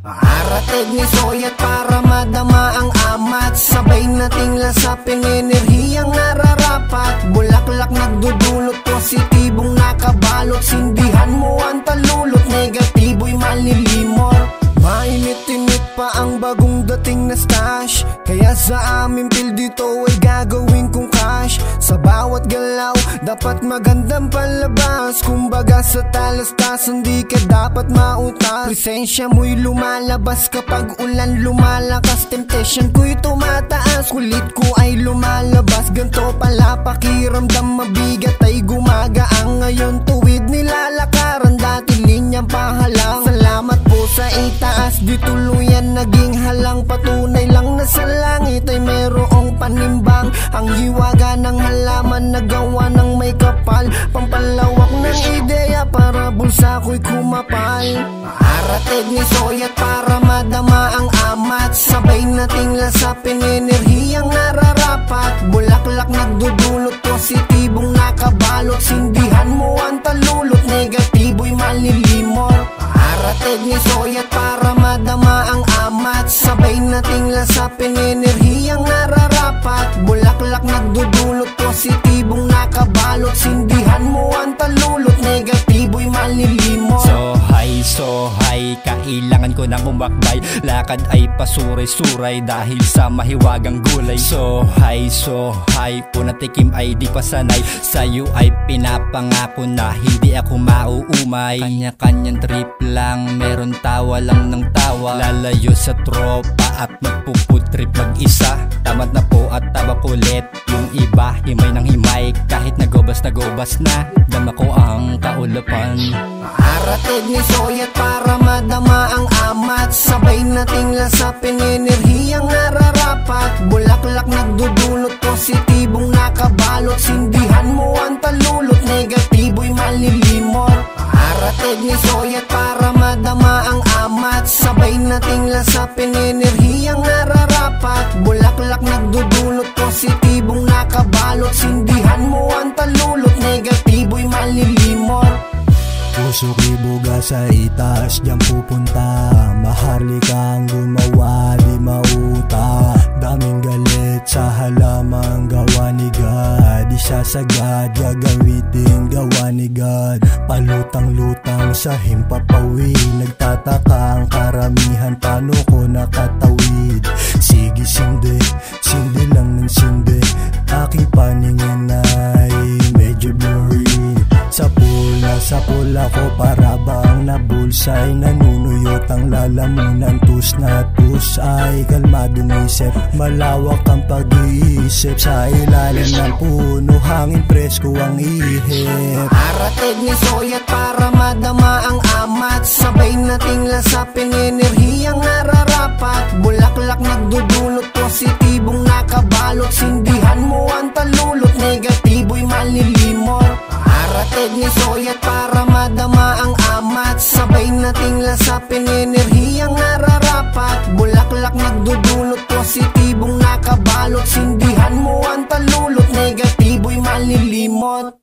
Aratig ni Soyat para madama ang amat. Sabay nating lasapin enerhiyang nararapat. Bulaklak nagdudulot, positibong nakabalot. Sindihan mo ang talulot, negatibo'y malilimot. Mainit-init pa ang bagong dating na stash, kaya sa aming pill dito ay gagawin kong cash. Sa bawat galaw, dapat magandang palabas. Kumbaga sa talastasan, di ka dapat mautas. Presensya mo'y lumalabas kapag ulan lumalakas. Temptation ko'y tumataas, kulit ko ay lumalabas. Ganto pala pakiramdam, mabigat ay gumagaang. Ngayon tuwid nilalakaran, dati linyang pahalang. Salamat po sa itaas, di tuluyan naging halang. Patunay lang na sa langit ay merong panimbang. Ang hiwaga ng halaman nagawa ng may kapal. Pampalawak ng ideya para bulsa ko'y kumapal. Aratig ni Soyat para madama ang amat. Sabay nating lasapin enerhiyang nararapat. Bulaklak nagdudulot, positibong nakabalot. Sindihan mo ang talulot, negatibo'y malilimot. Aratig ni Soyat para madama ang amat. Sabay nating lasapin enerhiyang nararapat. Bulaklak nagdudulot, positibong nakabalot. Sindihan mo ang talulot, negatibo'y malilimot. So high, kailangan ko nang umakbay. Lakad ay pasuray-suray dahil sa mahiwagang gulay. So high, unang tikim ay di pa sanay. Sa'yo ay pinapangako na hindi ako mauumay. Kanya-kanyang trip lang, meron tawa lang ng tawa. Lalayo sa tropa at magpuputrip mag-isa. Tamad na po at tabak ulit, yung iba himay ng himay. Kahit nagobas na, dama ko ang kaulapan. Aratig ni Soyat para madama ang amat. Sabay nating lasapin enerhiyang nararapat. Bulaklak nagdudulot, positibong nakabalot. Sindihan mo ang talulot, negatibo'y malilimot. Aratig ni Soyat para madama ang amat. Sabay nating lasapin enerhiyang nararapat. Bulaklak nagdudulot, positibong nakabalot. Sindihan mo ang talulot, negatibo'y malilimot. Puso ko'y buga sa itaas, diyan pupunta. Maharlikang gumawa, di mauta. Daming galit sa halamang gawa ni God. Isa sagad, gagamitin gawa ni God. Palutang-lutang sa himpapawi. Nagtataka ang karamihan, paano ko nakatawid. Sige sindi, sindi lang ng sindi. Aking paningin ay medyo blurry. Sa pool ako para bang nabulsay. Nanunuyot ang lalamunan, tus na tus ay kalmadong isip. Malawak ang pag-iisip, sa ilalim ng puno hangin presko ang ihip. Aratig ni Soyat para madama ang amat. Sabay nating lasapin enerhiyang nararapat. Bulaklak nagdudulot, positibong nakabalot. Sindihan mo ang talulot, negatibo'y malilimot. Aratig ni Soyat para madama ang amat. Sabay nating lasapin enerhiyang nararapat. Bulaklak nagdudulot, positibong nakabalot. Sindihan mo ang talulot, negatibo'y malilimot.